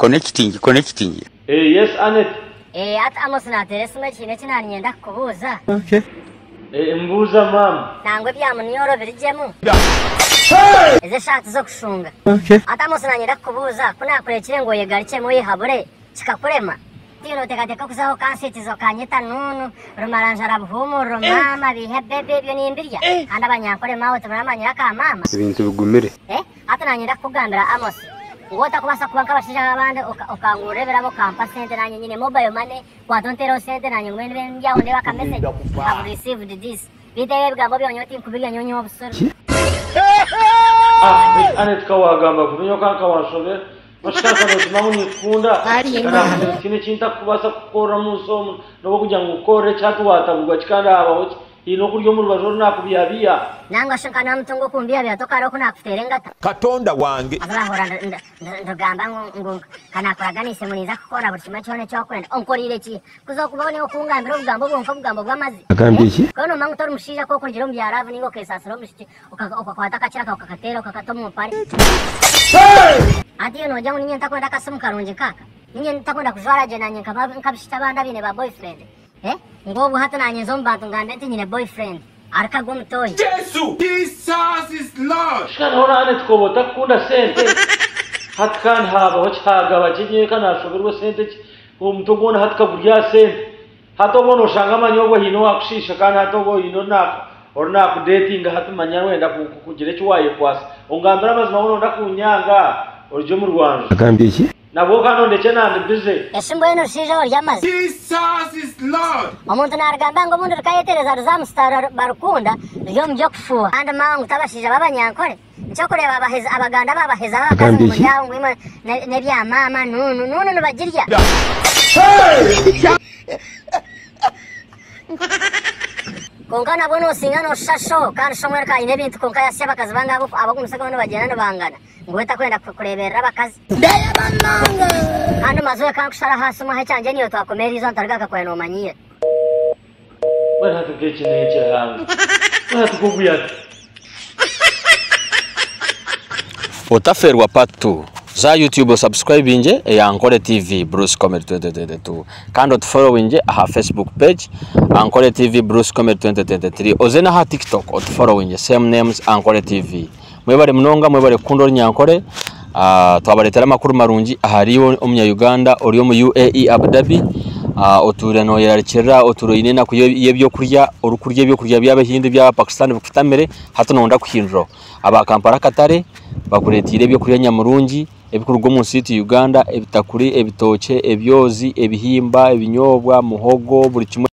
connecting. Yes, Anet. At Amos na teresuma chine chinani yenda kubuza. Okay. Mbuza mam. Nangwe byamuniyoro birijemu. Eze shati zo kushunga. Okay. At Amos na yenda kubuza kuna kurekire ngo yegarike mu yihabure kikakurema. Tino teka kuzaho kansitizo kanyita nunu rumaranja rabuhumu rumama bihe bebe byo nimbirya kandi abanyankore mawe turamanyira ka mama Ibintu bigumire. Ata nanyenda kugambira Amos ngota kubasa kubanka bashije abandi ukangurebera bo kampa sente nanye nyine mobile money kwa tontero sente nanye ngwene byaho ndeba ka message have received this bitewe bigambo byonyoti kubirya nyonyo obusoro Anet kawagamba kunyo kanka wanshobera Mashaka no tumamuni kunda kine cinta kubasa gukora musomo no kugira ngo ukore cyatu watabugwa kikanda abaho ino kuryo mu rubajoro nakubiyabiya nanga shankana mtungo kumbia byatoka ro kuna kuterengata Katonda wange azahora ndagamba ngo kana koraganise muniza gukora buri kimwe cyone cyo kwenda onkorire ki kuzokubone ukungambira ubugambo bw'amazi Agambiki kono mangu tori mushija ko kurgira umbyaravu ningo kesasiro mushije ukakwata kachira kakatera ukakatoma umupari Ati no jangu ninye ntakwenda kasimu karunje kaka ninye ntakwenda kujwara je nanye nkabishita banda bine ba boyfriend ngobu hata nanye zombantu ngambe nti nyine boyfriend arka gomtoyi Jesus is Lord shana hora Anet ko botakunda sente hatkan haba hochaga bakinye kana shoberwe sente umutogona hatka burya sente hatobono shanga manyogo hino akushisha kana hatogo hino nako orna ku dating hatumanya wenda kugire cyo waye kwasa ungambira amazima wono ndakunyanga orjo mu Rwanda agambiki nabo kano ndetse nande bize esimbo eno shija oryamazi Jesus is Lord omuntu naragamba ngo mundu kayetereza ruzamustara barukunda ryo mujyo kufuwa kandi mangu tabashije babanyankore cyo kureba abaheza abaganda babaheza bakazi mu yangu imwe ne bya mama nunu bagirya Konkana bono singano shasho kandi shomwera ka ine bintu konka yasya bakazi bangabo abagumusaka bano bagenda bangana ngweta kwenda kurebera bakazi ndaya bananga kandi mazoe kandi kushara hasi mu hacanje niyo twakomera izo ntargaka kwa no manyire wena tukechine cyane wena tukuguya Otaferwa part 2 za YouTube subscribe nje ya Ankole TV Bruce Comedy 2022 kandi otufollowinge aha Facebook page Ankole TV Bruce Comedy 2023 ozena ha TikTok otufollowinge same names Ankole TV mwebare mnonga mwebare kundo nyankole twabaretera makuru marungi ahariyo omnya Uganda oriyo mu UAE Abu Dhabi otureno yarikira oturoyine ku yebyo kurya orukurya ebyo kurya by'abahinde bya Pakistan bukutamere hato nonda kuhindro aba Kampala Katare bakuretire ebyo kurya nyamurungi ebikurwa mu city Uganda ebitakuri ebitoke ebyozi ebihimba ebinyobwa muhogo buri kimwe